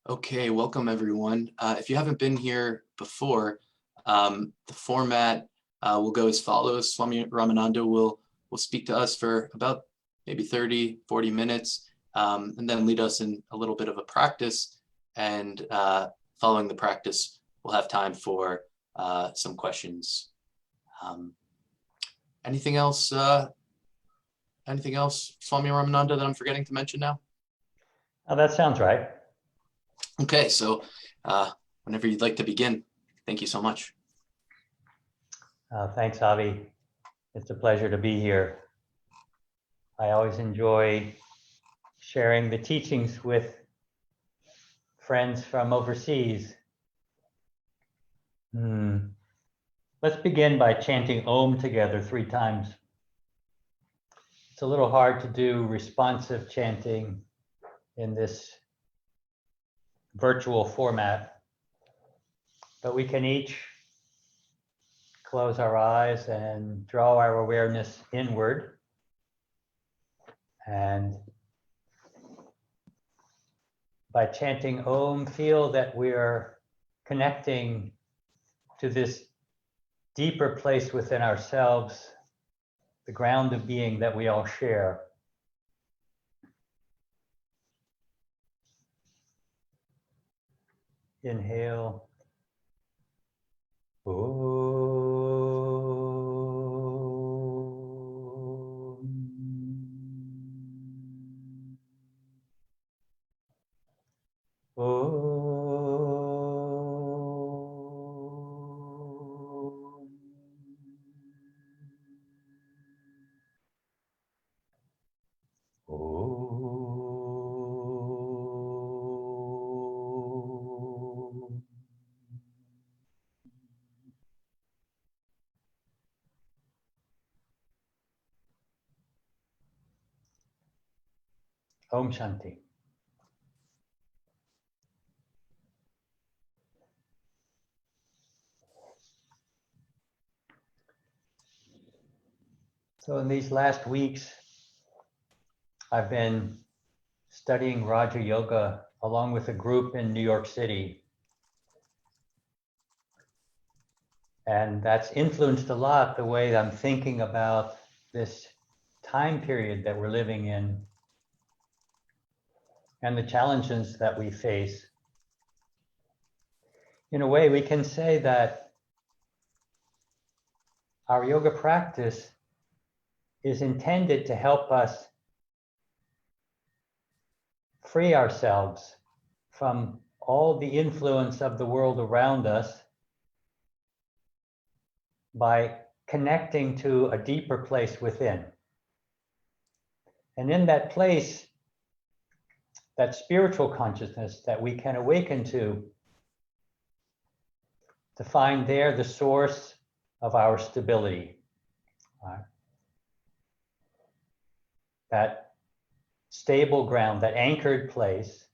Okay, welcome everyone. If you haven't been here before, the format will go as follows. Swami Ramananda will speak to us for about maybe 30, 40 minutes, and then lead us in a little bit of a practice. And following the practice, we'll have time for some questions. Anything else, Swami Ramananda, that I'm forgetting to mention now? Oh, that sounds right. Okay, so whenever you'd like to begin, thank you so much. Thanks, Avi. It's a pleasure to be here. I always enjoy sharing the teachings with friends from overseas. Let's begin by chanting Om together 3 times. It's a little hard to do responsive chanting in this virtual format, but we can each close our eyes and draw our awareness inward. And by chanting Om, feel that we're connecting to this deeper place within ourselves, the ground of being that we all share. Inhale. Om Shanti. So in these last weeks, I've been studying Raja Yoga along with a group in New York City. And that's influenced a lot the way I'm thinking about this time period that we're living in and the challenges that we face. In a way, we can say that our yoga practice is intended to help us free ourselves from all the influence of the world around us by connecting to a deeper place within. And in that place, that spiritual consciousness that we can awaken to find there the source of our stability. That stable ground, that anchored place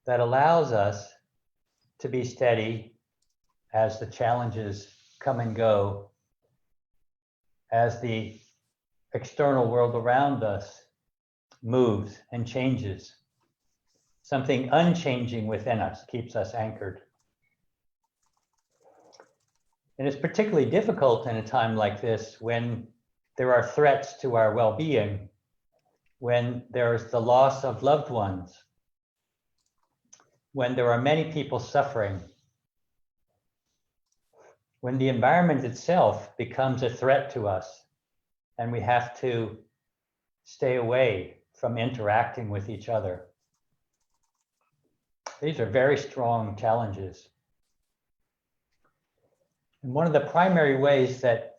that allows us to be steady as the challenges come and go, as the external world around us moves and changes. Something unchanging within us keeps us anchored. And it's particularly difficult in a time like this when there are threats to our well-being, when there's the loss of loved ones, when there are many people suffering, when the environment itself becomes a threat to us and we have to stay away from interacting with each other. These are very strong challenges. And one of the primary ways that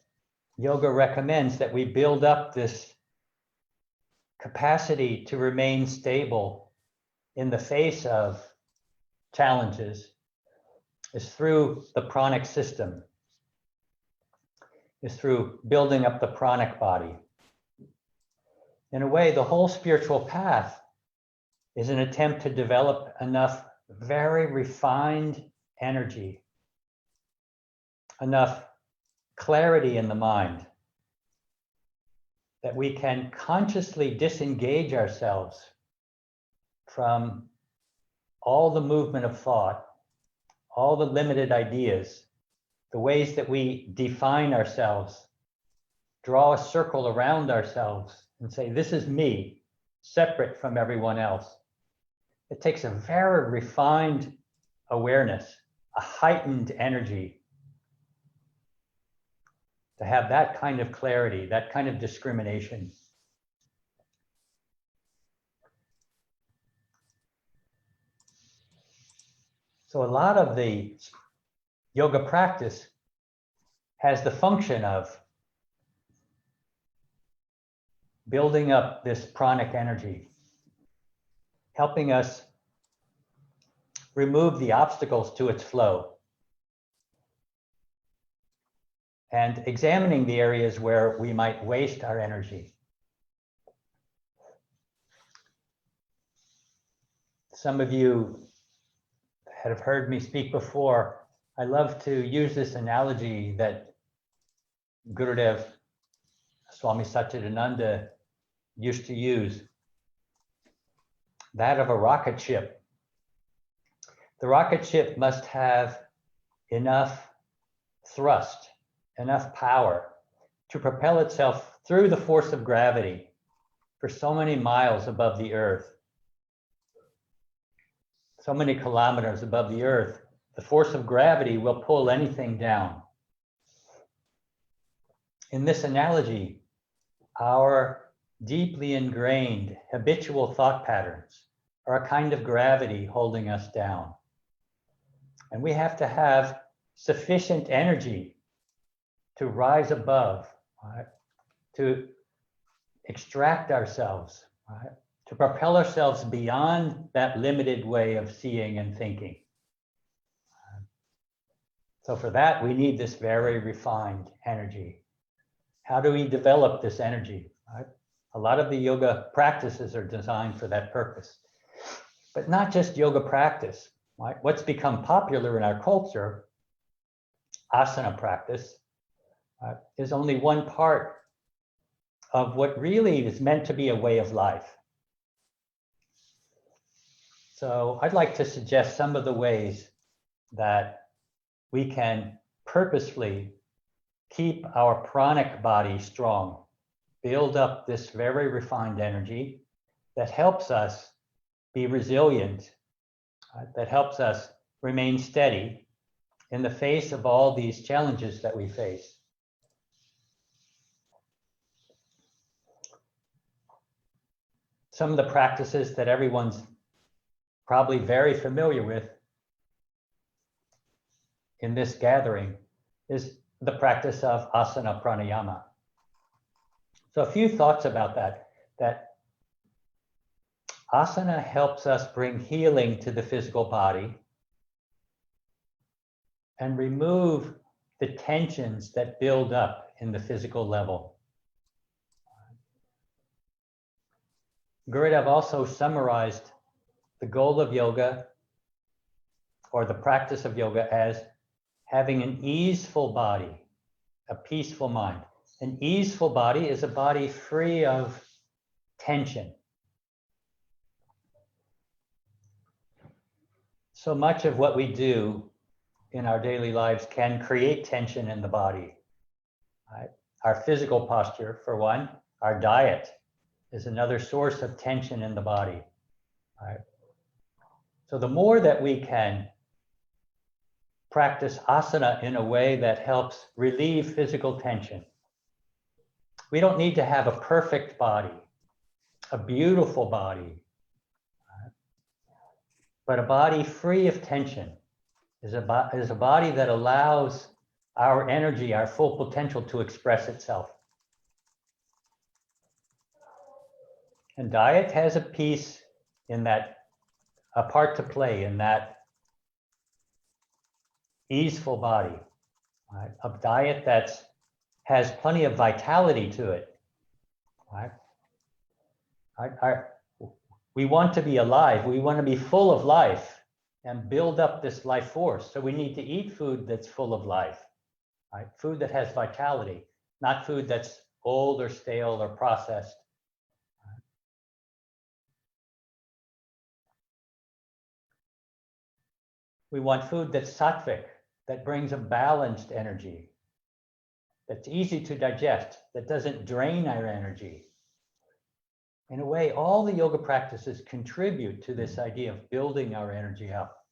yoga recommends that we build up this capacity to remain stable in the face of challenges is through the pranic system, is through building up the pranic body. In a way, the whole spiritual path is an attempt to develop enough very refined energy, enough clarity in the mind that we can consciously disengage ourselves from all the movement of thought, all the limited ideas, the ways that we define ourselves, draw a circle around ourselves and say, this is me, separate from everyone else. It takes a very refined awareness, a heightened energy to have that kind of clarity, that kind of discrimination. So a lot of the yoga practice has the function of building up this pranic energy, helping us remove the obstacles to its flow, and examining the areas where we might waste our energy. Some of you have heard me speak before. I love to use this analogy that Gurudev Swami Satchidananda used to use, that of a rocket ship. The rocket ship must have enough thrust, enough power to propel itself through the force of gravity for so many miles above the earth, so many kilometers above the earth. The force of gravity will pull anything down. In this analogy, our deeply ingrained habitual thought patterns are a kind of gravity holding us down. And we have to have sufficient energy to rise above, right? To extract ourselves, right? To propel ourselves beyond that limited way of seeing and thinking. So for that, we need this very refined energy. How do we develop this energy? Right? A lot of the yoga practices are designed for that purpose, but not just yoga practice. Right? What's become popular in our culture, asana practice, is only one part of what really is meant to be a way of life. So I'd like to suggest some of the ways that we can purposefully keep our pranic body strong, build up this very refined energy that helps us be resilient, that helps us remain steady in the face of all these challenges that we face. Some of the practices that everyone's probably very familiar with in this gathering is the practice of asana pranayama. So a few thoughts about that asana helps us bring healing to the physical body and remove the tensions that build up in the physical level. Gurudev also summarized the goal of yoga, or the practice of yoga, as having an easeful body, a peaceful mind. An easeful body is a body free of tension. So much of what we do in our daily lives can create tension in the body. Right? Our physical posture, for one, our diet is another source of tension in the body. Right? So the more that we can practice asana in a way that helps relieve physical tension. We don't need to have a perfect body, a beautiful body, but a body free of tension is a body that allows our energy, our full potential to express itself. And diet has a piece in that, a part to play in that easeful body, right? A diet that has plenty of vitality to it, right? We want to be alive. We want to be full of life and build up this life force. So we need to eat food that's full of life, right? Food that has vitality, not food that's old or stale or processed. We want food that's sattvic, that brings a balanced energy, that's easy to digest, that doesn't drain our energy. In a way, all the yoga practices contribute to this idea of building our energy up.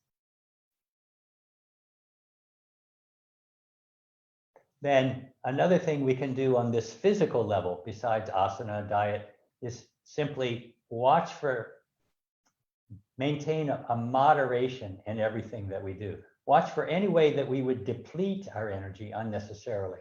Then another thing we can do on this physical level, besides asana, diet, is simply maintain a moderation in everything that we do. Watch for any way that we would deplete our energy unnecessarily.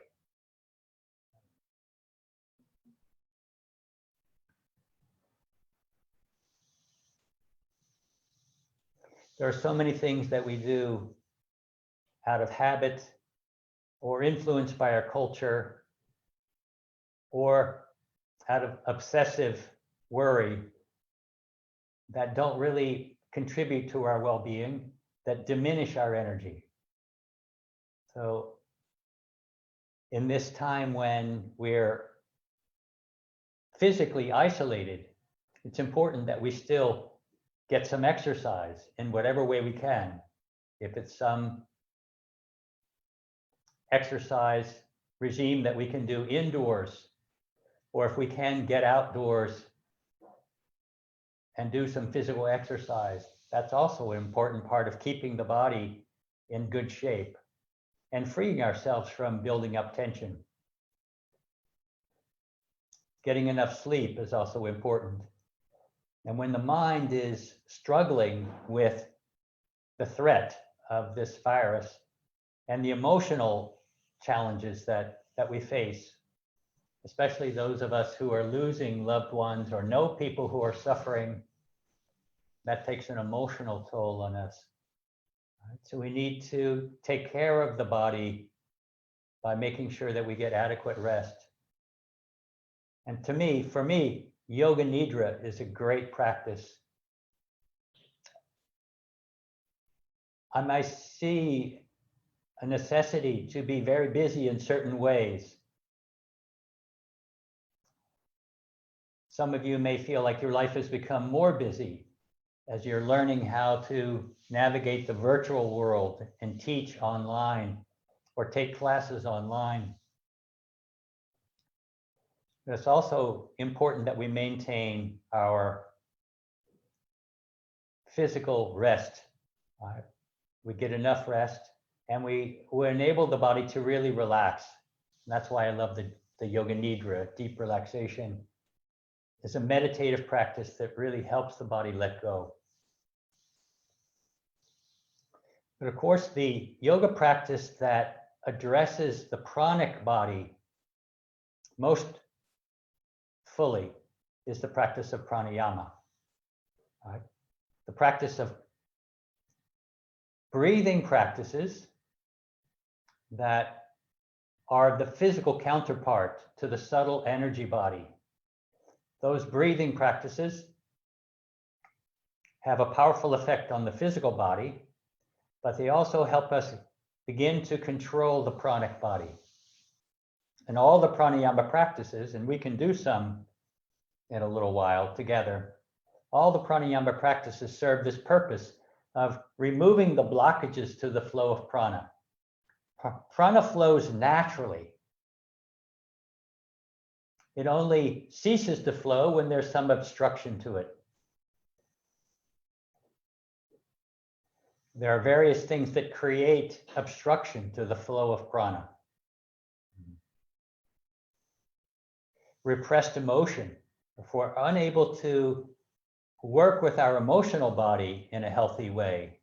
There are so many things that we do out of habit or influenced by our culture or out of obsessive worry that don't really contribute to our well-being, that diminish our energy. So in this time when we're physically isolated, it's important that we still get some exercise in whatever way we can. If it's some exercise regime that we can do indoors, or if we can get outdoors and do some physical exercise, that's also an important part of keeping the body in good shape and freeing ourselves from building up tension. Getting enough sleep is also important. And when the mind is struggling with the threat of this virus and the emotional challenges that we face, especially those of us who are losing loved ones or know people who are suffering, that takes an emotional toll on us. So we need to take care of the body by making sure that we get adequate rest. And for me, Yoga Nidra is a great practice. I might see a necessity to be very busy in certain ways. Some of you may feel like your life has become more busy as you're learning how to navigate the virtual world and teach online or take classes online. It's also important that we maintain our physical rest. We get enough rest and we enable the body to really relax. And that's why I love the Yoga Nidra, deep relaxation. It's a meditative practice that really helps the body let go. But of course, the yoga practice that addresses the pranic body most fully is the practice of pranayama. Right? The practice of breathing practices that are the physical counterpart to the subtle energy body. Those breathing practices have a powerful effect on the physical body, but they also help us begin to control the pranic body. And all the pranayama practices, and we can do some in a little while together, all the pranayama practices serve this purpose of removing the blockages to the flow of prana. Prana flows naturally. It only ceases to flow when there's some obstruction to it. There are various things that create obstruction to the flow of prana. Repressed emotion. If we're unable to work with our emotional body in a healthy way,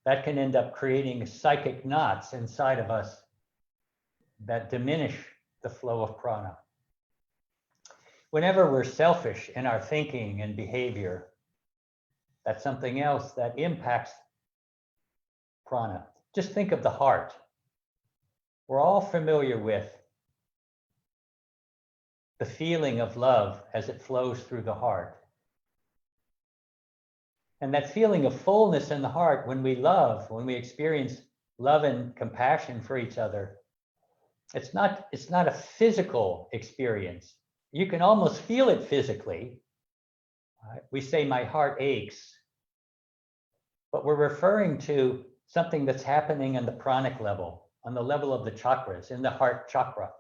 that can end up creating psychic knots inside of us that diminish the flow of prana. Whenever we're selfish in our thinking and behavior, that's something else that impacts prana. Just think of the heart. We're all familiar with the feeling of love as it flows through the heart. And that feeling of fullness in the heart when we love, when we experience love and compassion for each other, it's not a physical experience. You can almost feel it physically. We say my heart aches. but we're referring to something that's happening in the pranic level, on the level of the chakras, in the heart chakra.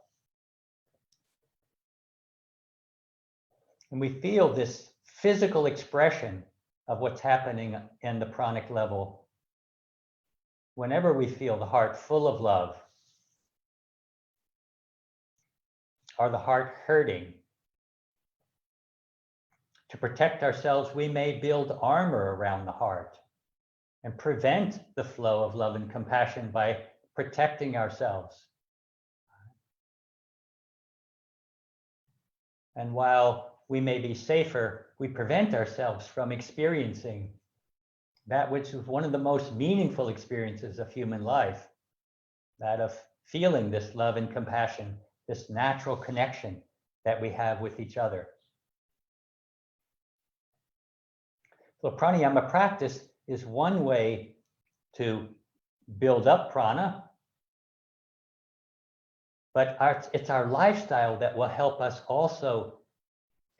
And we feel this physical expression of what's happening in the pranic level whenever we feel the heart full of love, or the heart hurting. To protect ourselves, we may build armor around the heart and prevent the flow of love and compassion by protecting ourselves. And while we may be safer, we prevent ourselves from experiencing that which is one of the most meaningful experiences of human life, that of feeling this love and compassion, this natural connection that we have with each other. So pranayama practice is one way to build up prana, but it's our lifestyle that will help us also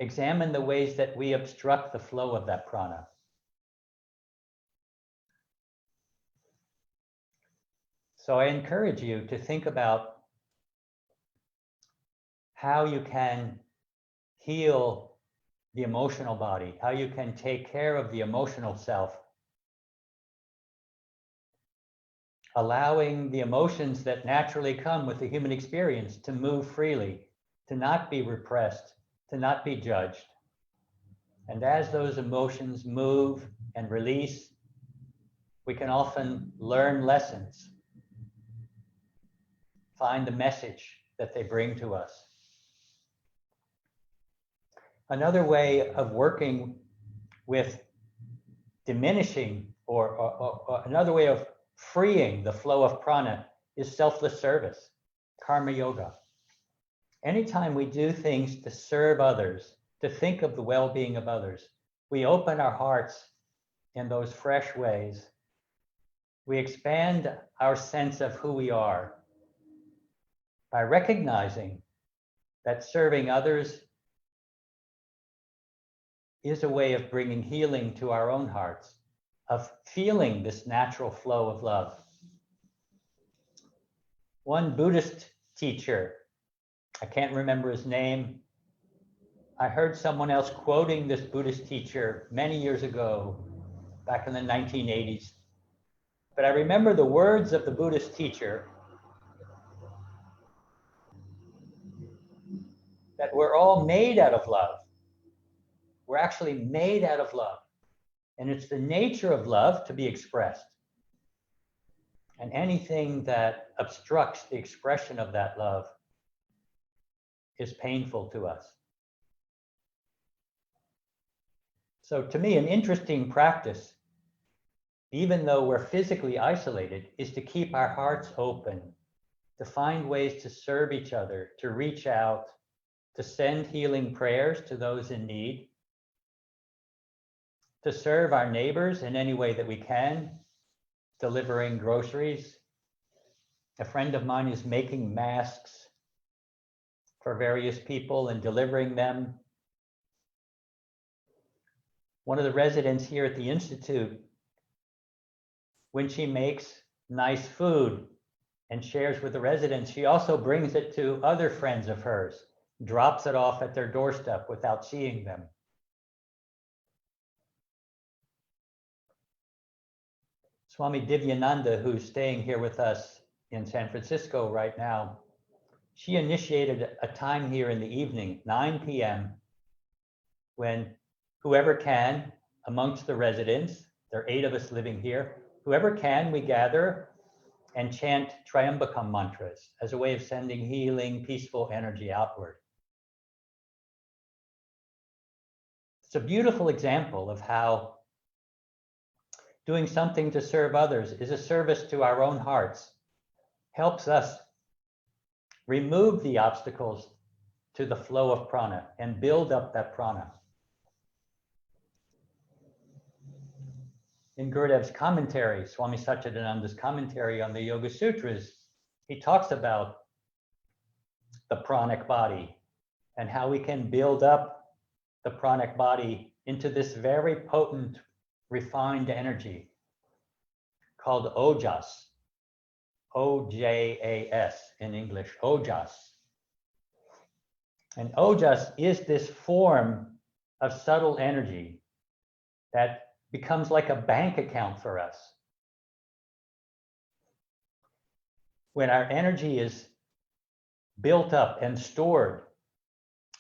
examine the ways that we obstruct the flow of that prana. So I encourage you to think about how you can heal the emotional body, how you can take care of the emotional self, allowing the emotions that naturally come with the human experience to move freely, to not be repressed, to not be judged. And as those emotions move and release, we can often learn lessons, find the message that they bring to us. Another way of working with diminishing or another way of freeing the flow of prana is selfless service, karma yoga. Anytime we do things to serve others, to think of the well-being of others, we open our hearts in those fresh ways. We expand our sense of who we are by recognizing that serving others is a way of bringing healing to our own hearts, of feeling this natural flow of love. One Buddhist teacher, I can't remember his name, I heard someone else quoting this Buddhist teacher many years ago, back in the 1980s. But I remember the words of the Buddhist teacher, that we're all made out of love. We're actually made out of love. And it's the nature of love to be expressed. And anything that obstructs the expression of that love is painful to us. So to me, an interesting practice, even though we're physically isolated, is to keep our hearts open, to find ways to serve each other, to reach out, to send healing prayers to those in need, to serve our neighbors in any way that we can, delivering groceries. A friend of mine is making masks for various people and delivering them. One of the residents here at the Institute, when she makes nice food and shares with the residents, she also brings it to other friends of hers, drops it off at their doorstep without seeing them. Swami Divyananda, who's staying here with us in San Francisco right now, she initiated a time here in the evening, 9 p.m., when whoever can, amongst the residents, there are 8 of us living here, whoever can, we gather and chant Triambakam mantras as a way of sending healing, peaceful energy outward. It's a beautiful example of how doing something to serve others is a service to our own hearts, helps us remove the obstacles to the flow of prana and build up that prana. In Gurudev's commentary, Swami Satchidananda's commentary on the Yoga Sutras, he talks about the pranic body and how we can build up the pranic body into this very potent, refined energy called ojas, O-J-A-S in English, ojas. And ojas is this form of subtle energy that becomes like a bank account for us. When our energy is built up and stored,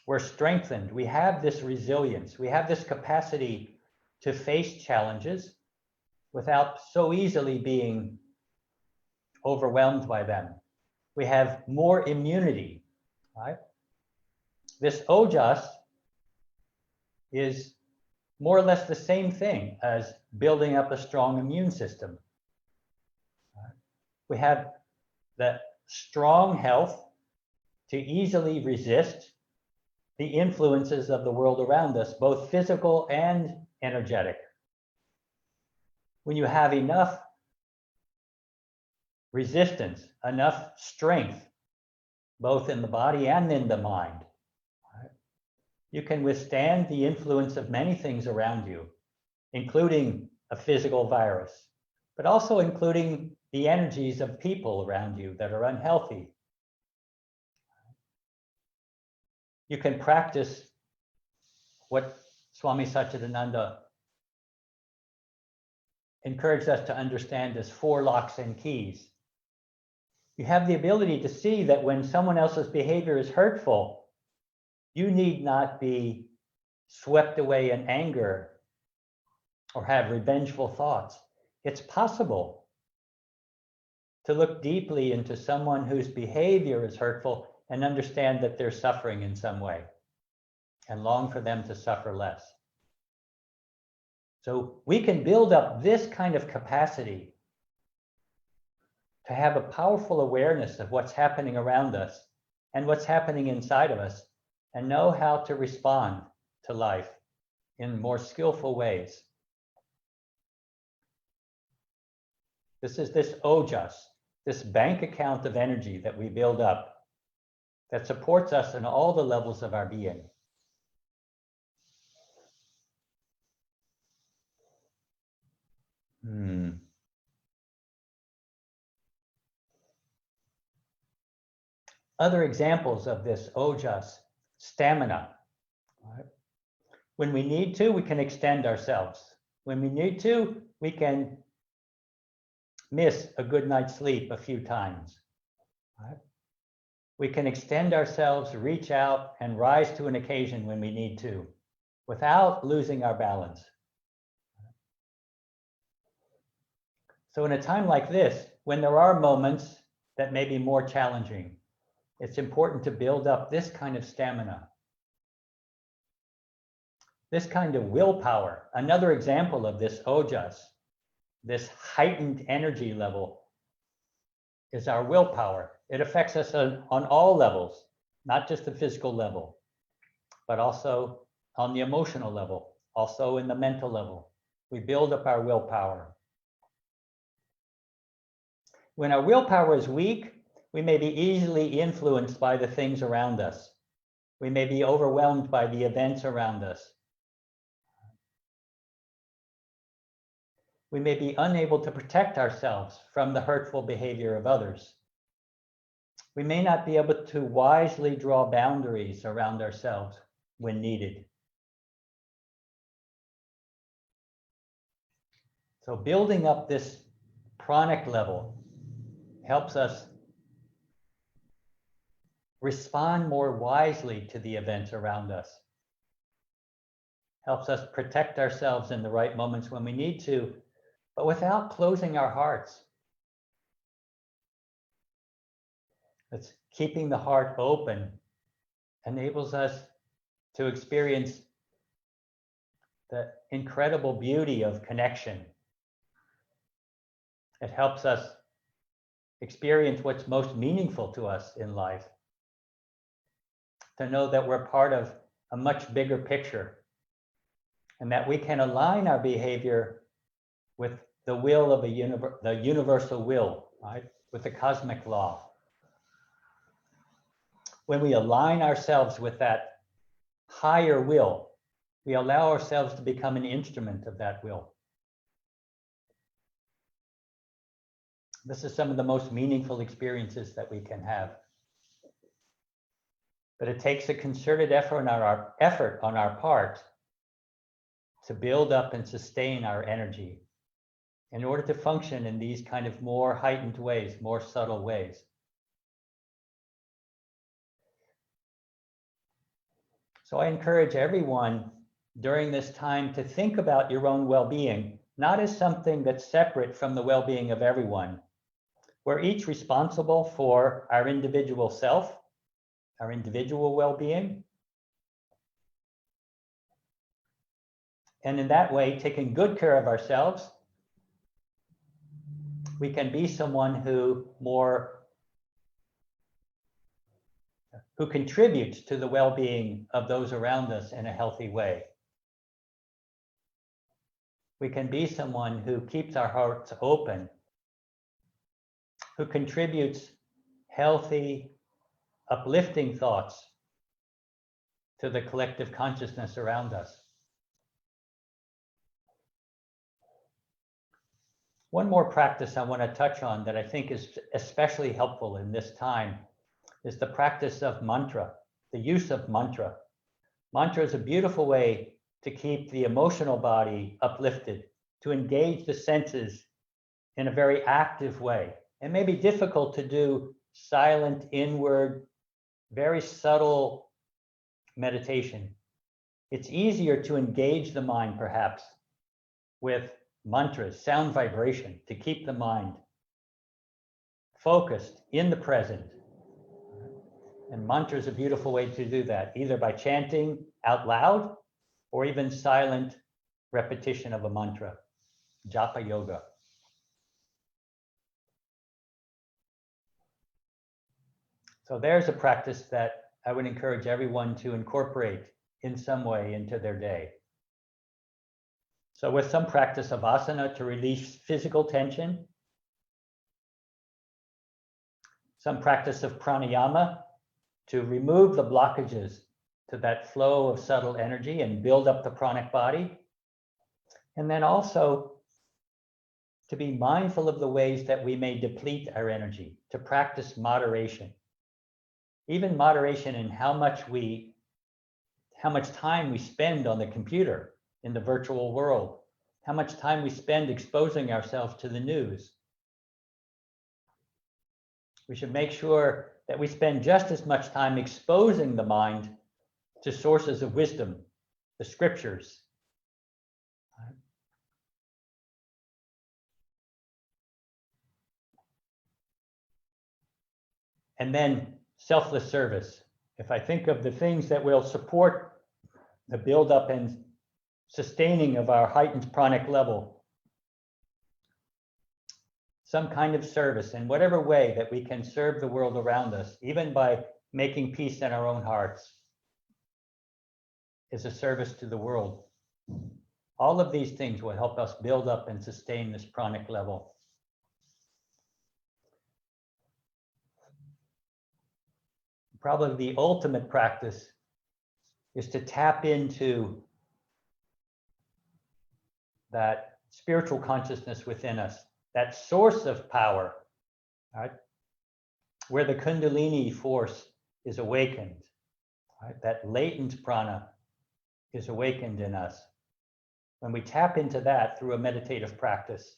we're strengthened, we have this resilience, we have this capacity to face challenges without so easily being overwhelmed by them. We have more immunity, right? This ojas is more or less the same thing as building up a strong immune system. We have the strong health to easily resist the influences of the world around us, both physical and energetic. When you have enough resistance, enough strength, both in the body and in the mind, you can withstand the influence of many things around you, including a physical virus, but also including the energies of people around you that are unhealthy. You can practice what Swami Satchidananda encouraged us to understand as 4 locks and keys. You have the ability to see that when someone else's behavior is hurtful, you need not be swept away in anger or have revengeful thoughts. It's possible to look deeply into someone whose behavior is hurtful and understand that they're suffering in some way and long for them to suffer less. So we can build up this kind of capacity to have a powerful awareness of what's happening around us and what's happening inside of us, and know how to respond to life in more skillful ways. This is this ojas, this bank account of energy that we build up that supports us in all the levels of our being. Other examples of this ojas, stamina. Right? When we need to, we can extend ourselves. When we need to, we can miss a good night's sleep a few times. Right? We can extend ourselves, reach out, and rise to an occasion when we need to, without losing our balance. So in a time like this, when there are moments that may be more challenging, it's important to build up this kind of stamina, this kind of willpower. Another example of this ojas, this heightened energy level, is our willpower. It affects us on all levels, not just the physical level, but also on the emotional level, also in the mental level. We build up our willpower. When our willpower is weak, we may be easily influenced by the things around us. We may be overwhelmed by the events around us. We may be unable to protect ourselves from the hurtful behavior of others. We may not be able to wisely draw boundaries around ourselves when needed. So building up this pranic level helps us respond more wisely to the events around us, helps us protect ourselves in the right moments when we need to, but without closing our hearts. It's keeping the heart open enables us to experience the incredible beauty of connection. It helps us experience what's most meaningful to us in life, to know that we're part of a much bigger picture and that we can align our behavior with the will of the universal will, right? With the cosmic law. When we align ourselves with that higher will, we allow ourselves to become an instrument of that will. This is some of the most meaningful experiences that we can have. But it takes a concerted effort on our part to build up and sustain our energy in order to function in these kind of more heightened ways, more subtle ways. So I encourage everyone during this time to think about your own well-being, not as something that's separate from the well-being of everyone. We're each responsible for our individual self, our individual well-being. And in that way, taking good care of ourselves, we can be someone who contributes to the well-being of those around us in a healthy way. We can be someone who keeps our hearts open, who contributes healthy, uplifting thoughts to the collective consciousness around us. One more practice I want to touch on that I think is especially helpful in this time is the practice of mantra, the use of mantra. Mantra is a beautiful way to keep the emotional body uplifted, to engage the senses in a very active way. It may be difficult to do silent, inward, very subtle meditation. It's easier to engage the mind, perhaps, with mantras, sound vibration, to keep the mind focused in the present. And mantra is a beautiful way to do that, either by chanting out loud or even silent repetition of a mantra, japa yoga. So there's a practice that I would encourage everyone to incorporate in some way into their day. So with some practice of asana to release physical tension, some practice of pranayama to remove the blockages to that flow of subtle energy and build up the pranic body. And then also to be mindful of the ways that we may deplete our energy, to practice moderation. Even moderation in how much time we spend on the computer in the virtual world, how much time we spend exposing ourselves to the news. We should make sure that we spend just as much time exposing the mind to sources of wisdom, the scriptures. And then selfless service. If I think of the things that will support the buildup and sustaining of our heightened pranic level, some kind of service in whatever way that we can serve the world around us, even by making peace in our own hearts, is a service to the world. All of these things will help us build up and sustain this pranic level. Probably the ultimate practice is to tap into that spiritual consciousness within us, that source of power, right? Where the Kundalini force is awakened, right? That latent prana is awakened in us. When we tap into that through a meditative practice,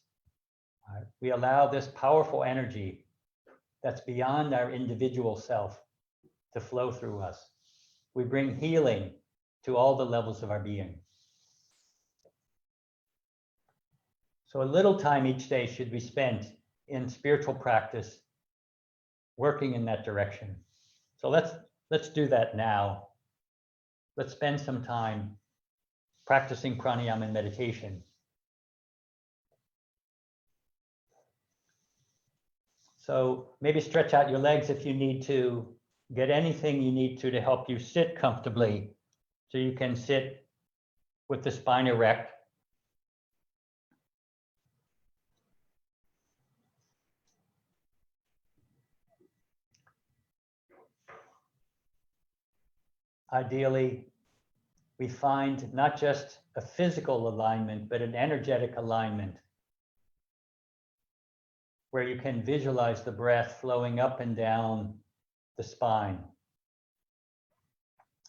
right, we allow this powerful energy that's beyond our individual self to flow through us. We bring healing to all the levels of our being. So a little time each day should be spent in spiritual practice, working in that direction. So let's do that now. Let's spend some time practicing pranayama and meditation. So maybe stretch out your legs if you need to. Get anything you need to help you sit comfortably, so you can sit with the spine erect. Ideally, we find not just a physical alignment, but an energetic alignment, where you can visualize the breath flowing up and down the spine,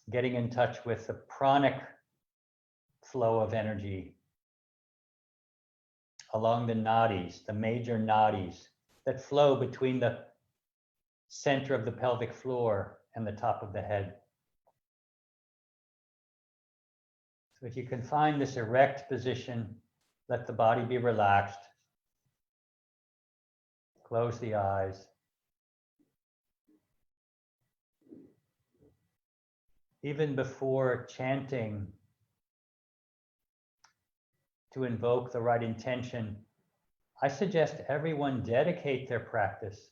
getting in touch with the pranic flow of energy along the nadis, the major nadis that flow between the center of the pelvic floor and the top of the head. So if you can find this erect position, let the body be relaxed. Close the eyes. Even before chanting, to invoke the right intention, I suggest everyone dedicate their practice.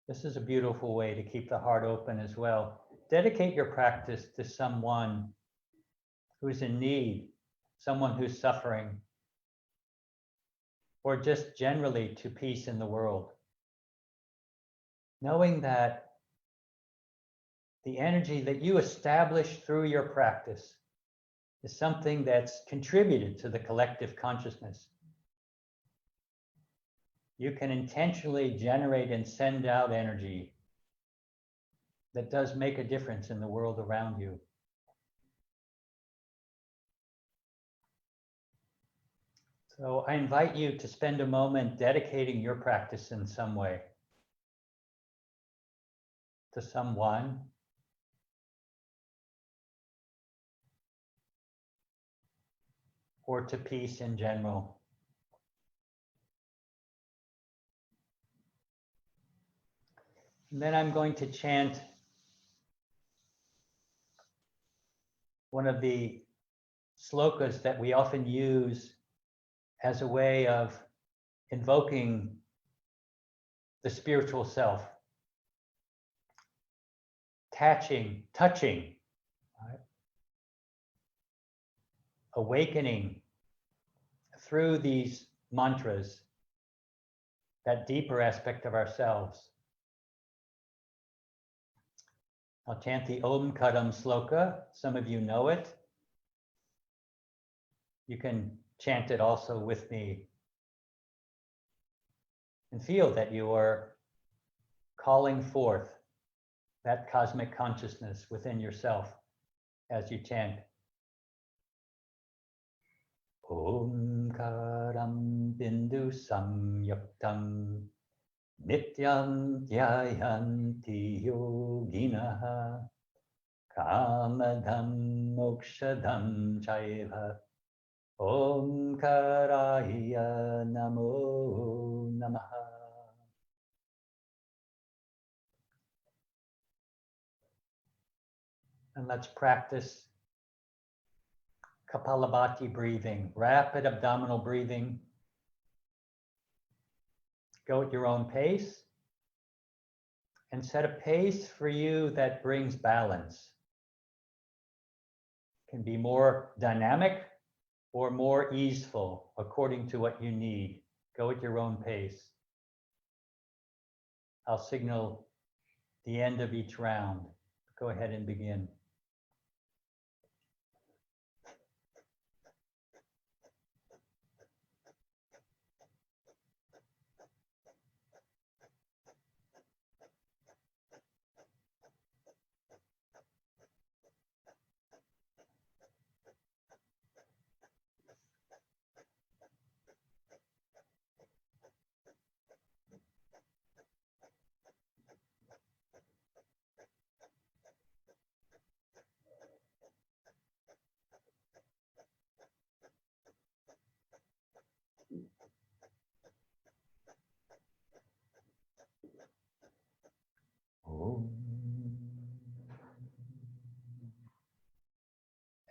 This is a beautiful way to keep the heart open as well. Dedicate your practice to someone who's in need, someone who's suffering, or just generally to peace in the world. Knowing that the energy that you establish through your practice is something that's contributed to the collective consciousness. You can intentionally generate and send out energy that does make a difference in the world around you. So I invite you to spend a moment dedicating your practice in some way to someone, or to peace in general. And then I'm going to chant one of the slokas that we often use as a way of invoking the spiritual self, touching, right? Awakening through these mantras, that deeper aspect of ourselves. I'll chant the Om Kadam sloka. Some of you know it. You can chant it also with me and feel that you are calling forth that cosmic consciousness within yourself as you chant. Om Karam Bindu Samyuktam Nityam Dhyayanti Yoginaha Kamadham Mokshadam Chaiva Om Karaya Namo Namaha. And let's practice Kapalabhati breathing, rapid abdominal breathing. Go at your own pace and set a pace for you that brings balance. It can be more dynamic or more easeful according to what you need. Go at your own pace. I'll signal the end of each round. Go ahead and begin.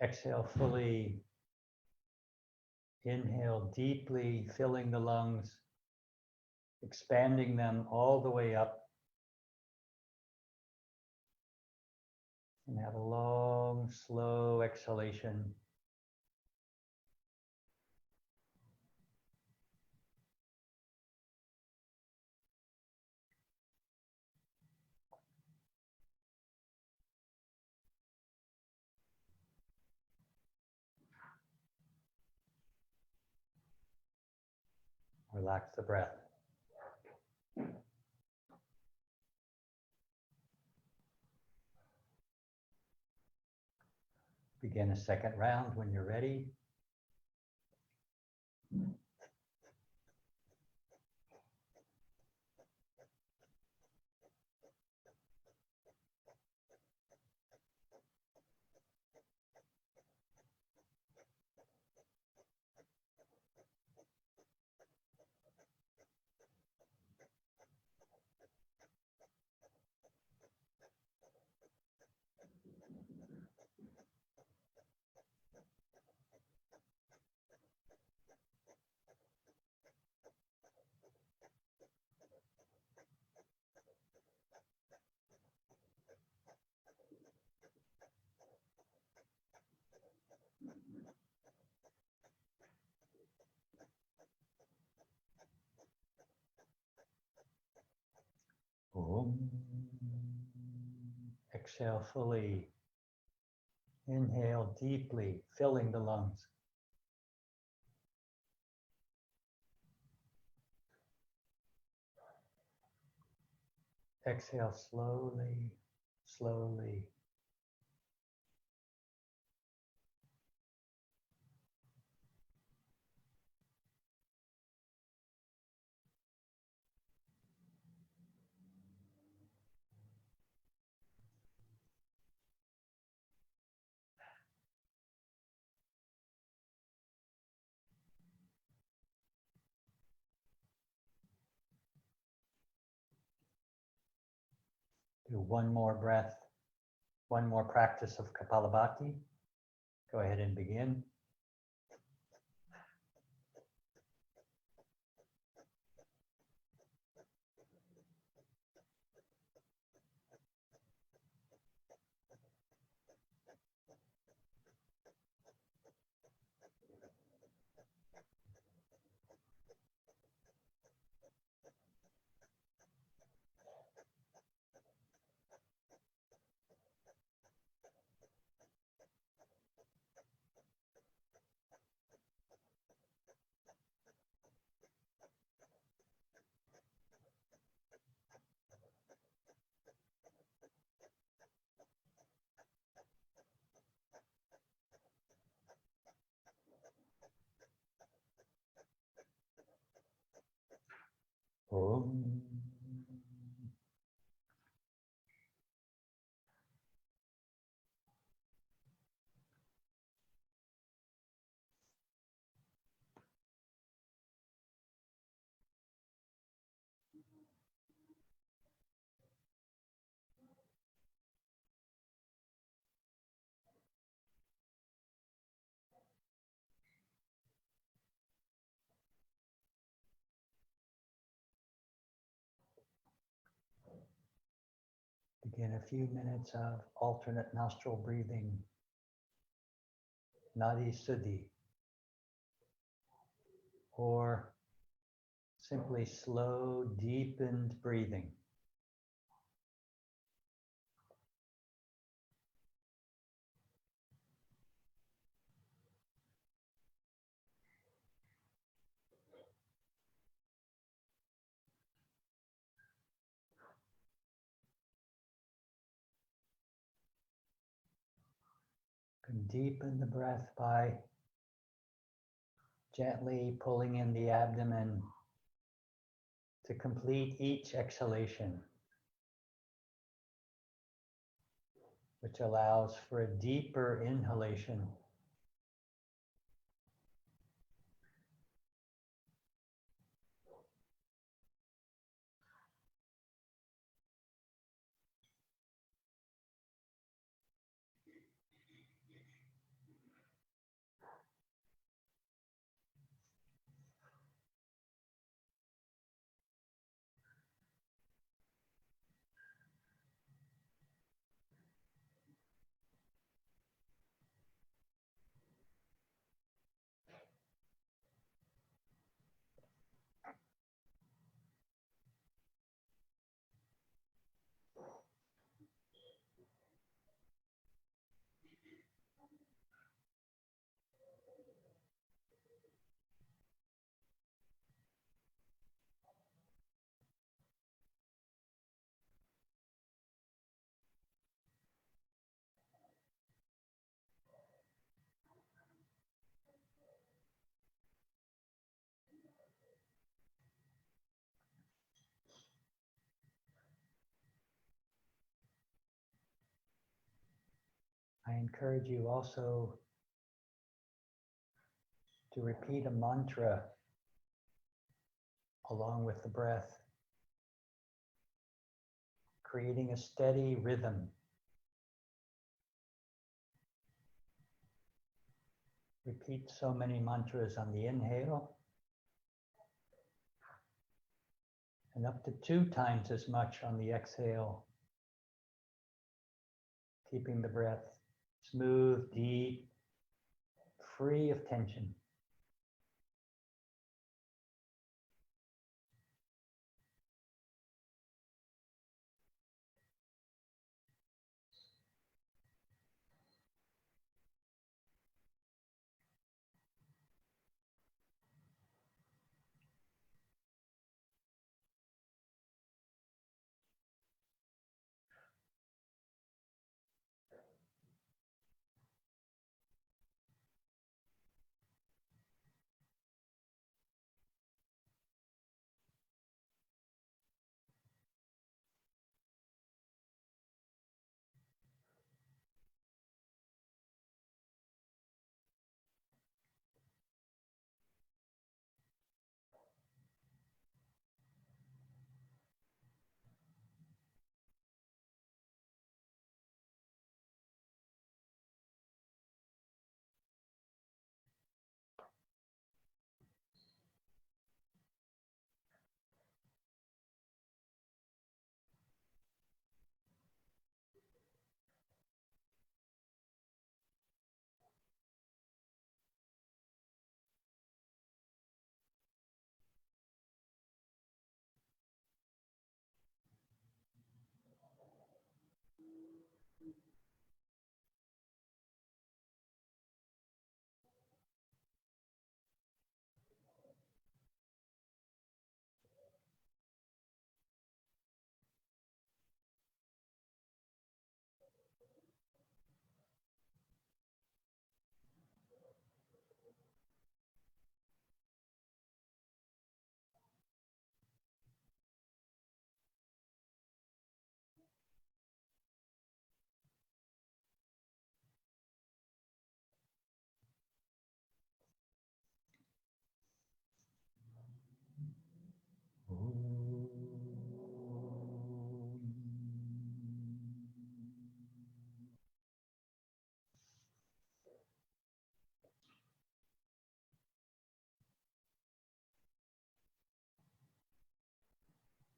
Exhale fully. Inhale deeply, filling the lungs, expanding them all the way up. And have a long, slow exhalation. Relax the breath. Begin a second round when you're ready. Om. Exhale fully. Inhale deeply, filling the lungs. Exhale slowly, slowly. Do one more breath, one more practice of Kapalabhati. Go ahead and begin. Om. Begin a few minutes of alternate nostril breathing, Nadi Suddhi, or simply slow, deepened breathing. You can deepen the breath by gently pulling in the abdomen to complete each exhalation, which allows for a deeper inhalation. I encourage you also to repeat a mantra along with the breath, creating a steady rhythm. Repeat so many mantras on the inhale, and up to 2 times as much on the exhale, keeping the breath smooth, deep, free of tension.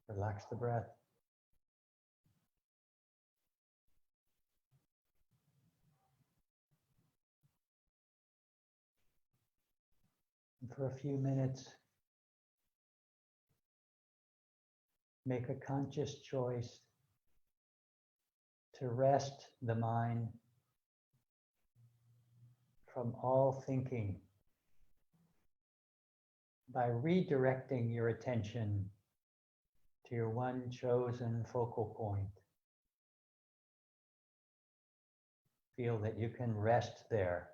Relax the breath. And for a few minutes, make a conscious choice to rest the mind from all thinking by redirecting your attention to your one chosen focal point. Feel that you can rest there.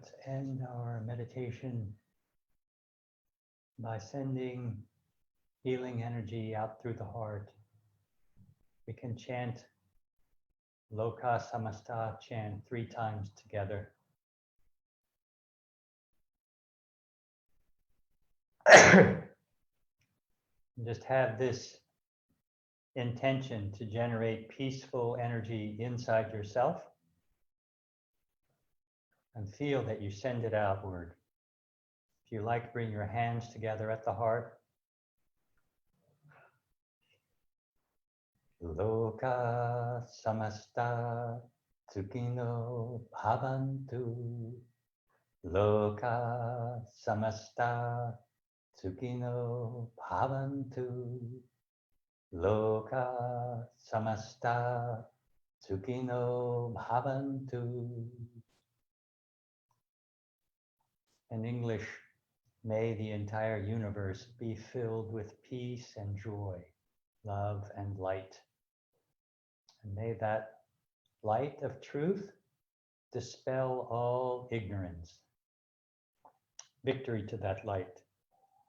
Let's end our meditation by sending healing energy out through the heart. We can chant Loka Samasta chant 3 times together. Just have this intention to generate peaceful energy inside yourself and feel that you send it outward. If you like, bring your hands together at the heart. Loka samasta sukino bhavantu. Loka samasta sukino bhavantu. Loka samasta sukino bhavantu. In English, may the entire universe be filled with peace and joy, love and light. And may that light of truth dispel all ignorance. Victory to that light.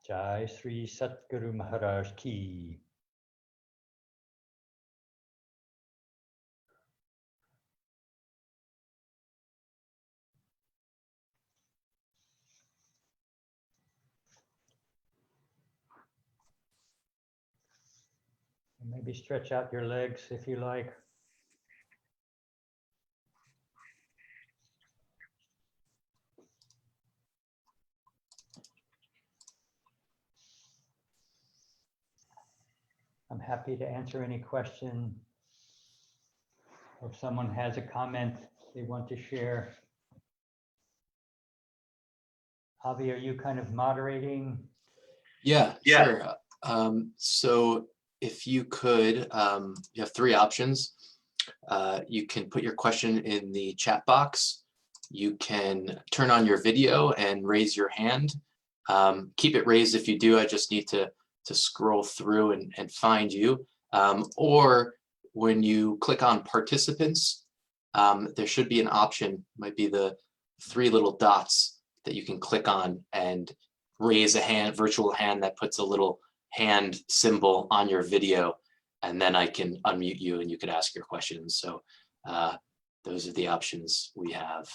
Jai Sri Satguru Maharaj Ki. And maybe stretch out your legs if you like. I'm happy to answer any question. Or if someone has a comment they want to share. Javi, are you kind of moderating? Yeah, sure. So if you could, you have 3 options. You can put your question in the chat box. You can turn on your video and raise your hand. Keep it raised if you do. I just need to scroll through and find you. Or when you click on participants, there should be an option, might be the 3 little dots that you can click on and raise a hand, virtual hand that puts a little hand symbol on your video, and then I can unmute you and you could ask your questions. So those are the options we have.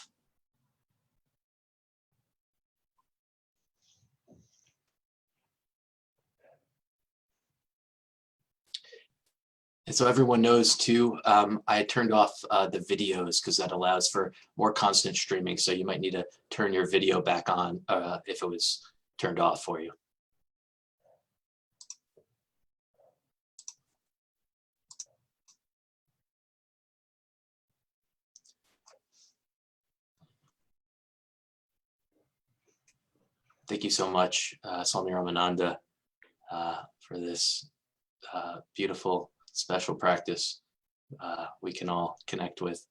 And so everyone knows too, I turned off the videos because that allows for more constant streaming. So you might need to turn your video back on if it was turned off for you. Thank you so much, Swami Ramananda, for this beautiful, special practice we can all connect with.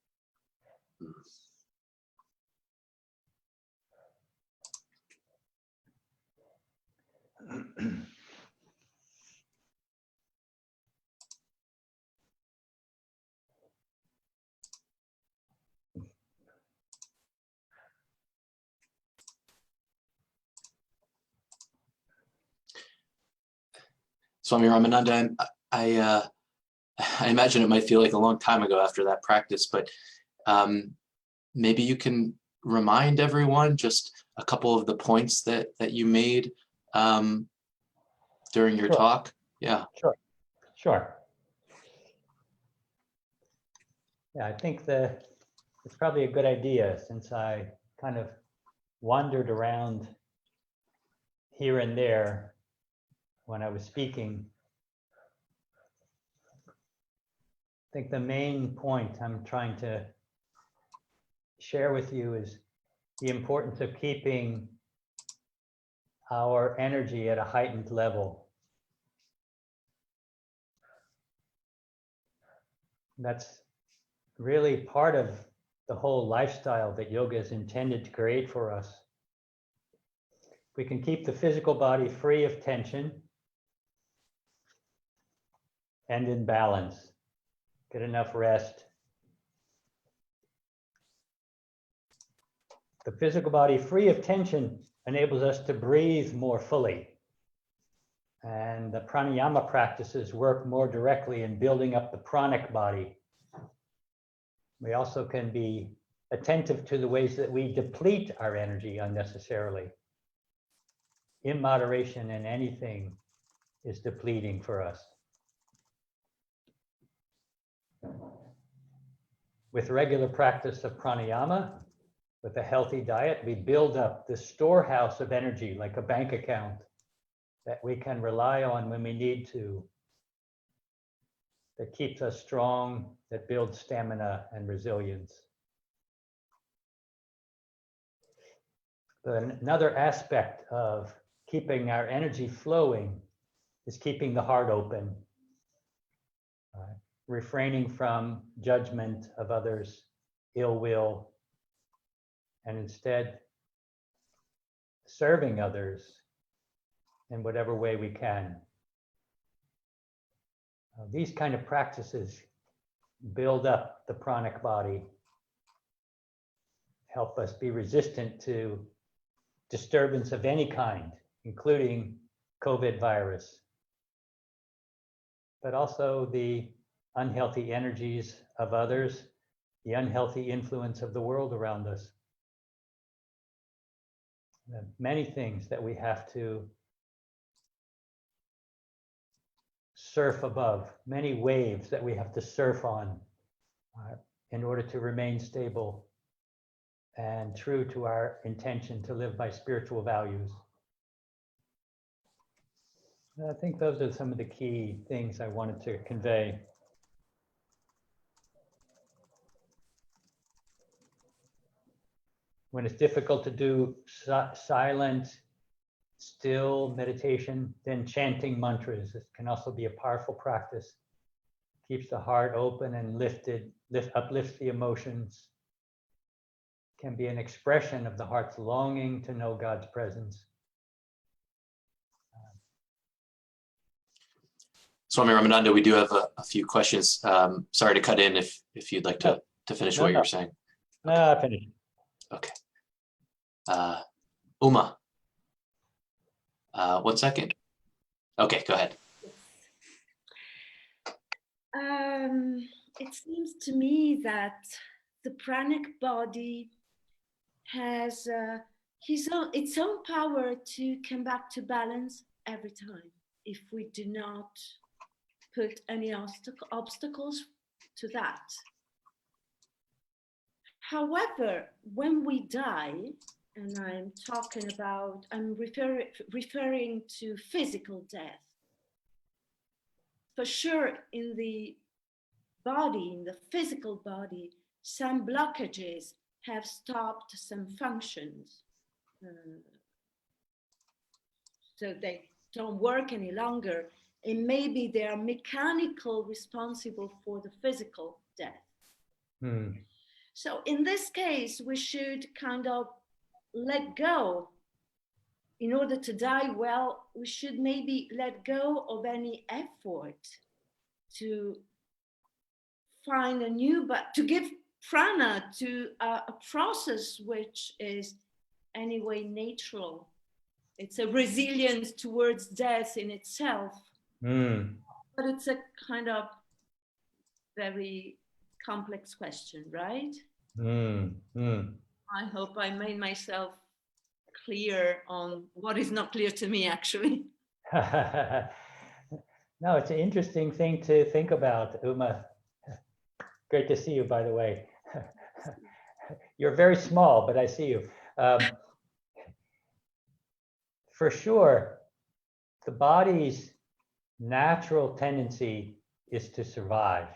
Swami Ramananda, I imagine it might feel like a long time ago after that practice, but maybe you can remind everyone just a couple of the points that you made during your talk. Yeah. Sure. Yeah, I think it's probably a good idea, since I kind of wandered around here and there when I was speaking. I think the main point I'm trying to share with you is the importance of keeping our energy at a heightened level. That's really part of the whole lifestyle that yoga is intended to create for us. We can keep the physical body free of tension and in balance, get enough rest. The physical body free of tension enables us to breathe more fully. And the pranayama practices work more directly in building up the pranic body. We also can be attentive to the ways that we deplete our energy unnecessarily. Immoderation in anything is depleting for us. With regular practice of pranayama, with a healthy diet, we build up this storehouse of energy like a bank account that we can rely on when we need to, that keeps us strong, that builds stamina and resilience. But another aspect of keeping our energy flowing is keeping the heart open, refraining from judgment of others, ill will, and instead serving others in whatever way we can. These kind of practices build up the pranic body, help us be resistant to disturbance of any kind, including COVID virus, but also the unhealthy energies of others, the unhealthy influence of the world around us. Many things that we have to surf above, many waves that we have to surf on in order to remain stable and true to our intention to live by spiritual values. I think those are some of the key things I wanted to convey. When it's difficult to do silent, still meditation, then chanting mantras. It can also be a powerful practice. Keeps the heart open and lifted, uplifts the emotions. Can be an expression of the heart's longing to know God's presence. Swami Ramananda, we do have a few questions. Sorry to cut in if you'd like to finish what you were saying. No, I finished. Okay. Uma. 1 second. Okay, go ahead. It seems to me that the pranic body has its own power to come back to balance every time if we do not put any obstacles to that. However, when we die, and I'm referring to physical death. For sure, in the body, in the physical body, some blockages have stopped some functions. So they don't work any longer. And maybe they are mechanical responsible for the physical death. So in this case, we should kind of let go. In order to die well, we should maybe let go of any effort to find a new, but to give prana to a process which is anyway natural. It's a resilience towards death in itself. But it's a kind of very complex question, right? I hope I made myself clear on what is not clear to me, actually. No, it's an interesting thing to think about, Uma. Great to see you, by the way. You're very small, but I see you. For sure, the body's natural tendency is to survive.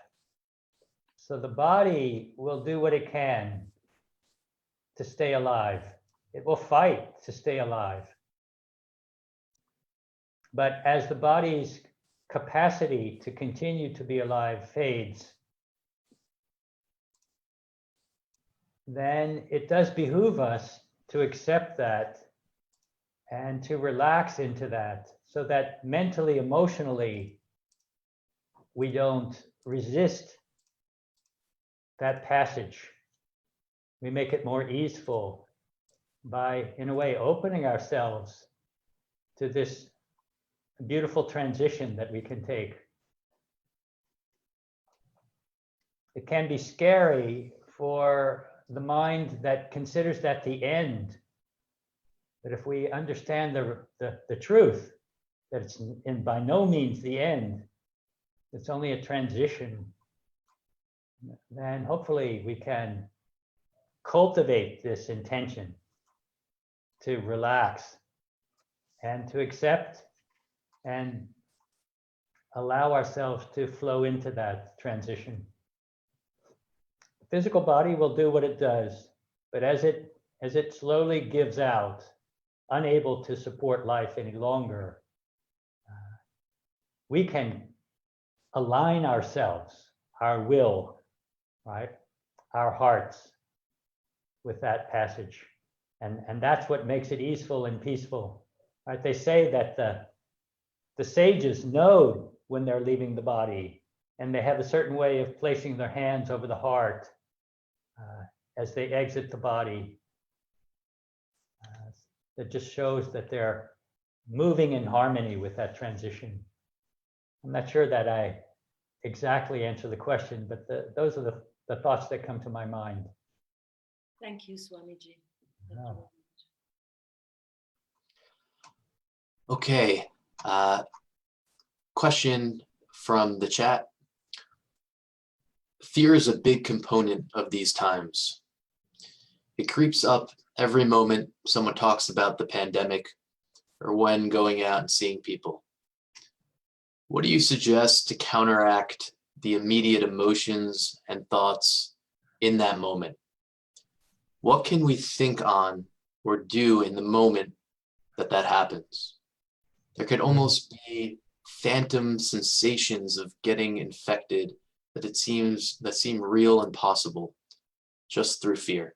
So the body will do what it can to stay alive. It will fight to stay alive. But as the body's capacity to continue to be alive fades, then it does behoove us to accept that and to relax into that, so that mentally, emotionally, we don't resist that passage. We make it more easeful by, in a way, opening ourselves to this beautiful transition that we can take. It can be scary for the mind that considers that the end. But if we understand the truth, that it's by no means the end, it's only a transition, then hopefully we can cultivate this intention to relax and to accept and allow ourselves to flow into that transition. The physical body will do what it does, but as it slowly gives out, unable to support life any longer, we can align ourselves, our will, right, our hearts with that passage. And that's what makes it easeful and peaceful. Right? They say that the sages know when they're leaving the body, and they have a certain way of placing their hands over the heart as they exit the body. That just shows that they're moving in harmony with that transition. I'm not sure that I exactly answer the question, but those are the thoughts that come to my mind. Thank you, Swamiji. Oh. Okay. Question from the chat. Fear is a big component of these times. It creeps up every moment someone talks about the pandemic or when going out and seeing people. What do you suggest to counteract the immediate emotions and thoughts in that moment? What can we think on or do in the moment that happens? There could almost be phantom sensations of getting infected that seem real and possible just through fear.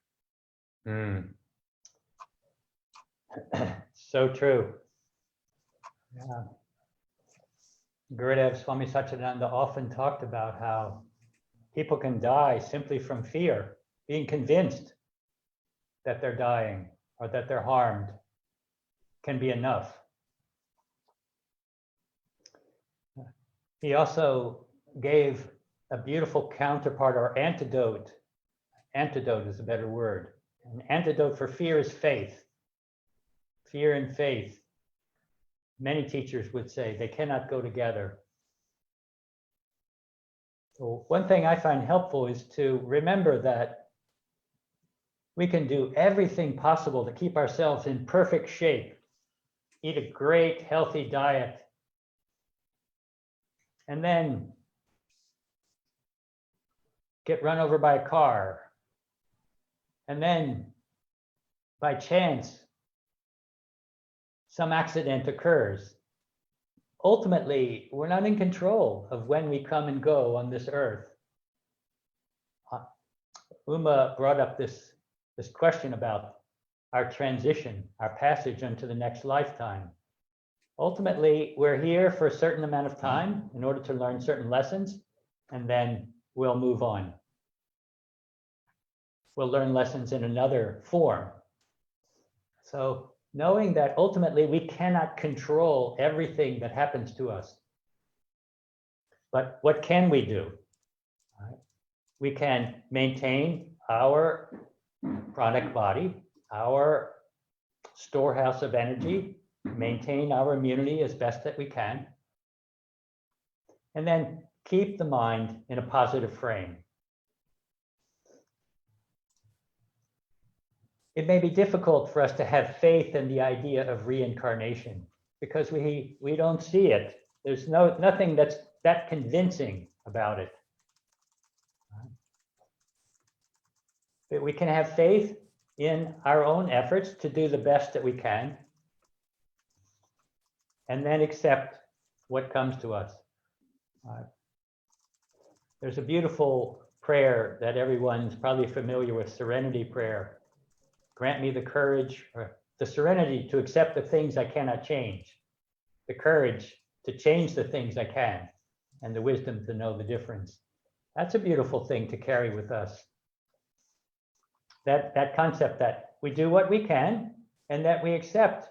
So true. Yeah. Gurudev Swami Satchidananda often talked about how people can die simply from fear, being convinced that they're dying or that they're harmed can be enough. He also gave a beautiful counterpart or antidote. Antidote is a better word. An antidote for fear is faith. Fear and faith. Many teachers would say they cannot go together. So one thing I find helpful is to remember that we can do everything possible to keep ourselves in perfect shape, eat a great healthy diet, and then get run over by a car, and then by chance some accident occurs. Ultimately, we're not in control of when we come and go on this earth. Uma brought up this question about our transition, our passage into the next lifetime. Ultimately, we're here for a certain amount of time in order to learn certain lessons, and then we'll move on. We'll learn lessons in another form. So knowing that ultimately we cannot control everything that happens to us. But what can we do? We can maintain our pranic body, our storehouse of energy, maintain our immunity as best that we can, and then keep the mind in a positive frame. It may be difficult for us to have faith in the idea of reincarnation because we don't see it. There's nothing that's that convincing about it. But we can have faith in our own efforts to do the best that we can, and then accept what comes to us. There's a beautiful prayer that everyone's probably familiar with, serenity prayer. Grant me the courage, or the serenity to accept the things I cannot change, the courage to change the things I can, and the wisdom to know the difference. That's a beautiful thing to carry with us. That concept that we do what we can and that we accept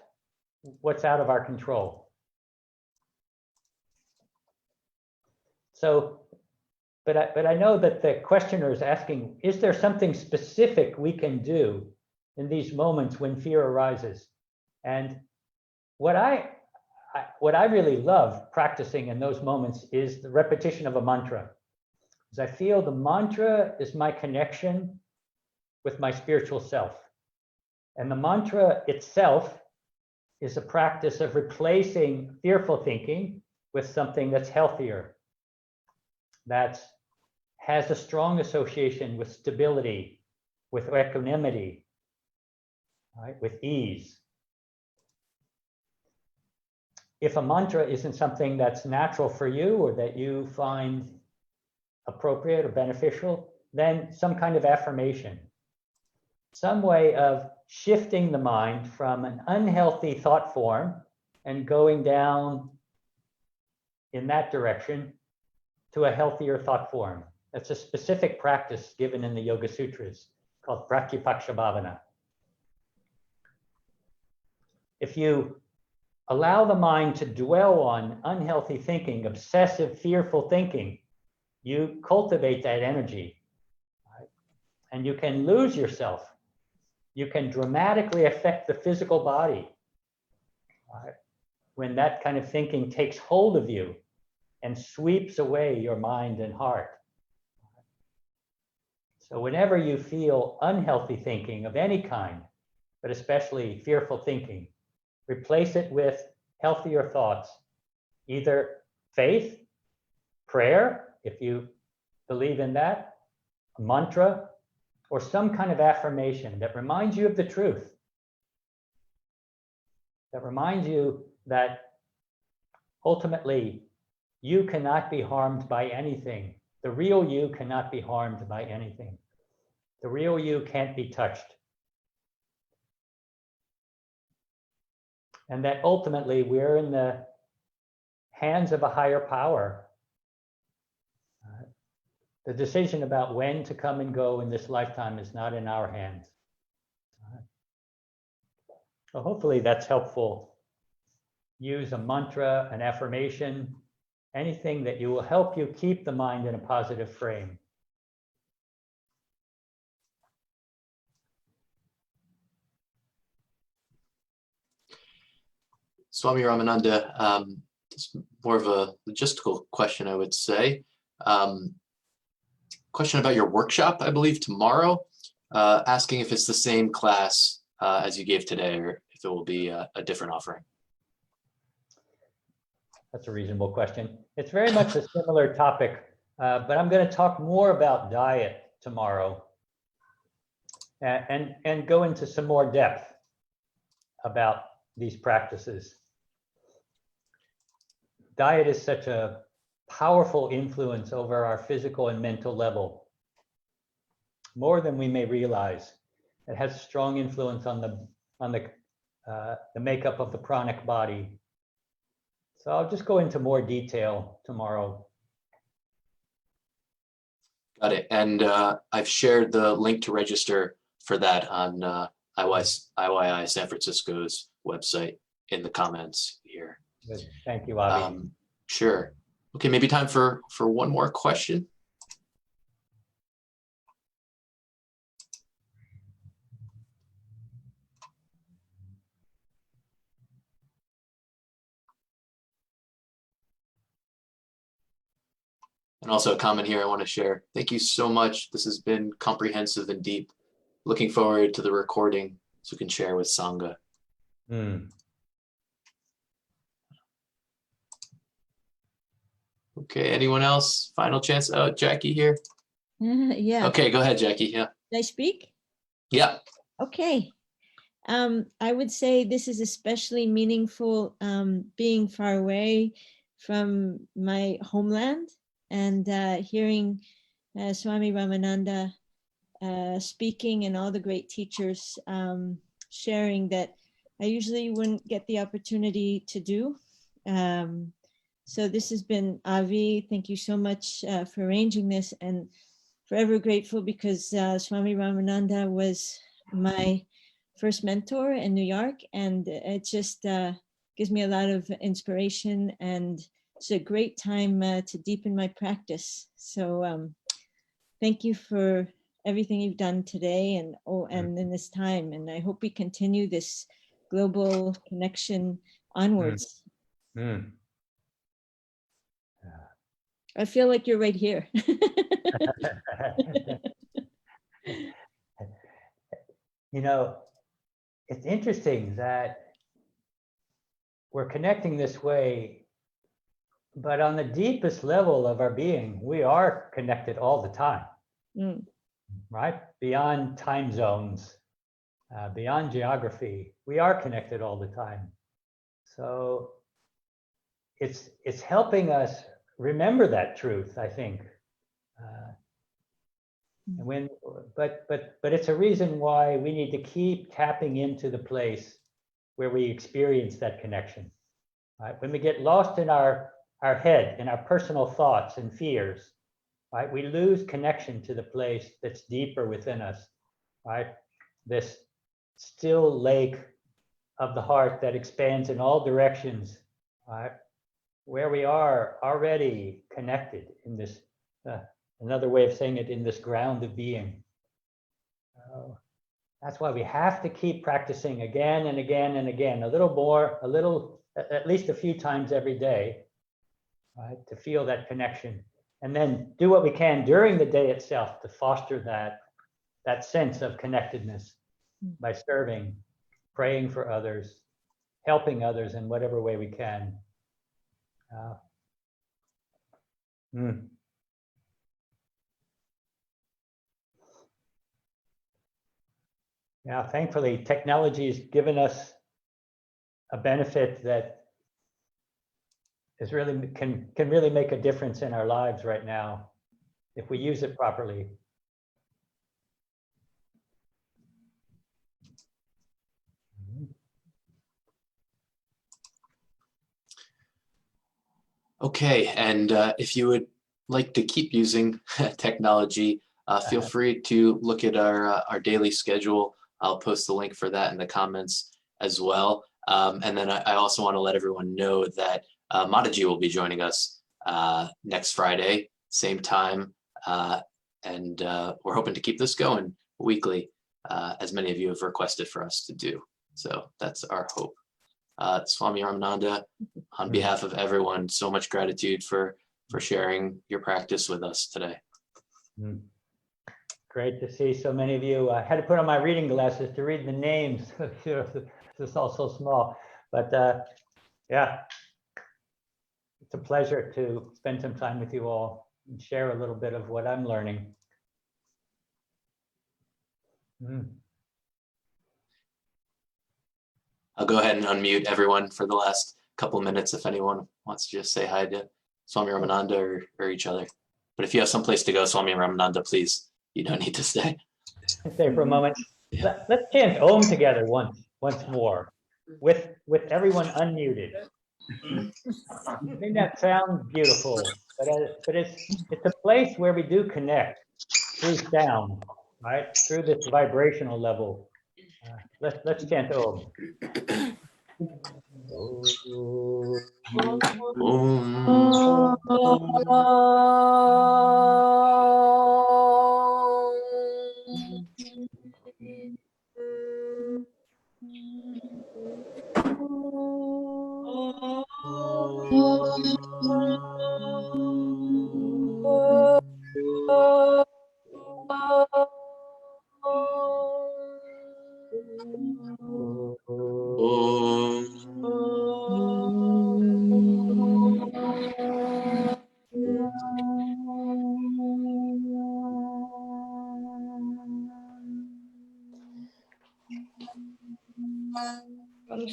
what's out of our control. So, but I know that the questioner is asking, is there something specific we can do in these moments when fear arises? And what I really love practicing in those moments is the repetition of a mantra. Because I feel the mantra is my connection with my spiritual self. And the mantra itself is a practice of replacing fearful thinking with something that's healthier, that has a strong association with stability, with equanimity, right, with ease. If a mantra isn't something that's natural for you or that you find appropriate or beneficial, then some kind of affirmation, some way of shifting the mind from an unhealthy thought form and going down in that direction to a healthier thought form. That's a specific practice given in the Yoga Sutras called Pratyapaksha Bhavana. If you allow the mind to dwell on unhealthy thinking, obsessive, fearful thinking, you cultivate that energy, right? And you can lose yourself. You can dramatically affect the physical body, right? When that kind of thinking takes hold of you and sweeps away your mind and heart. So whenever you feel unhealthy thinking of any kind, but especially fearful thinking, replace it with healthier thoughts, either faith, prayer, if you believe in that, a mantra, or some kind of affirmation that reminds you of the truth, that reminds you that ultimately you cannot be harmed by anything. The real you cannot be harmed by anything. The real you can't be touched. And that ultimately we're in the hands of a higher power. The decision about when to come and go in this lifetime is not in our hands. So hopefully that's helpful. Use a mantra, an affirmation, anything that will help you keep the mind in a positive frame. Swami Ramananda, it's more of a logistical question, I would say. Question about your workshop, I believe tomorrow, asking if it's the same class as you gave today, or if it will be a different offering. That's a reasonable question. It's very much a similar topic, but I'm going to talk more about diet tomorrow and go into some more depth about these practices. Diet is such a powerful influence over our physical and mental level, more than we may realize. It has a strong influence on the makeup of the pranic body. So I'll just go into more detail tomorrow. Got it. And I've shared the link to register for that on IYI San Francisco's website in the comments here. Good. Thank you, Avi. Sure. Okay, maybe time for one more question. And also a comment here I want to share. Thank you so much. This has been comprehensive and deep. Looking forward to the recording so we can share with Sangha. Okay, anyone else? Final chance. Oh, Jackie here. Yeah. Okay, go ahead, Jackie. Yeah. Did I speak? Yeah. Okay. I would say this is especially meaningful being far away from my homeland and hearing Swami Ramananda speaking and all the great teachers sharing that I usually wouldn't get the opportunity to do. So this has been, Avi, thank you so much for arranging this, and forever grateful because Swami Ramananda was my first mentor in New York, and it just gives me a lot of inspiration, and it's a great time to deepen my practice. So thank you for everything you've done today and in this time, and I hope we continue this global connection onwards. I feel like you're right here. You know, it's interesting that we're connecting this way, but on the deepest level of our being, we are connected all the time, right? Beyond time zones, beyond geography, we are connected all the time. So it's helping us remember that truth, I think. But it's a reason why we need to keep tapping into the place where we experience that connection. Right? When we get lost in our head, in our personal thoughts and fears, right, we lose connection to the place that's deeper within us, right? This still lake of the heart that expands in all directions, right? Where we are already connected in this, another way of saying it, in this ground of being. That's why we have to keep practicing again and again and again, a little more, a little, at least a few times every day, right, to feel that connection. And then do what we can during the day itself to foster that sense of connectedness by serving, praying for others, helping others in whatever way we can. Yeah, thankfully, technology has given us a benefit that is really can really make a difference in our lives right now if we use it properly. Okay, and if you would like to keep using technology, feel free to look at our daily schedule. I'll post the link for that in the comments as well. And then I also want to let everyone know that Mataji will be joining us next Friday, same time. And we're hoping to keep this going weekly, as many of you have requested for us to do. So that's our hope. Swami Ramananda, on behalf of everyone, so much gratitude for sharing your practice with us today. Great to see so many of you. I had to put on my reading glasses to read the names. It's all so small, but yeah, it's a pleasure to spend some time with you all and share a little bit of what I'm learning. I'll go ahead and unmute everyone for the last couple minutes if anyone wants to just say hi to Swami Ramananda or each other. But if you have someplace to go, Swami Ramananda, please, you don't need to stay. Stay for a moment. Let's chant Om together once more, with everyone unmuted. I think that sounds beautiful, but it's a place where we do connect through sound, right? Through this vibrational level. Let's chant Om.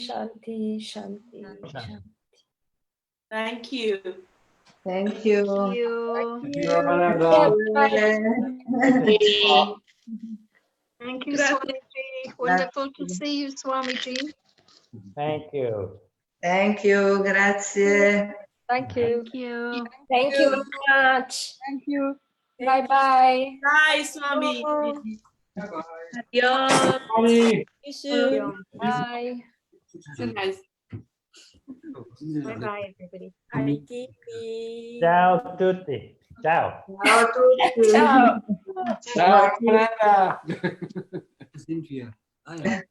Shanti, Shanti, Shanti. Thank you. Thank you. Thank you. Thank you, Swamiji. Wonderful to see you, Swamiji. Thank you. Thank you. Grazie. Thank you. Thank you. Thank you very much. Thank you. Bye-bye. Bye, Swami. Adios. Bye. See you soon. Bye. So nice. Bye bye, everybody. Ciao tutti. Ciao. Ciao a tutti. Ciao. Ciao a tutti. Ramananda. Sind wir? Ah ja.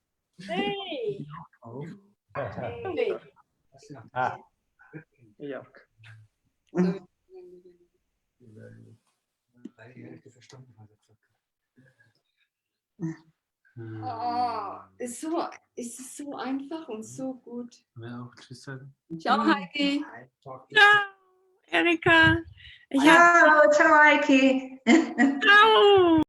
Hey. Auf. Hey. Ah. Ja. Weil die Hälfte verstanden hat. Oh, es ist so einfach und so gut. Ja, auch tschüss sagen. Ciao, Heidi. Ciao, Erika. Ich habe Ciao, ciao Heike. Ciao.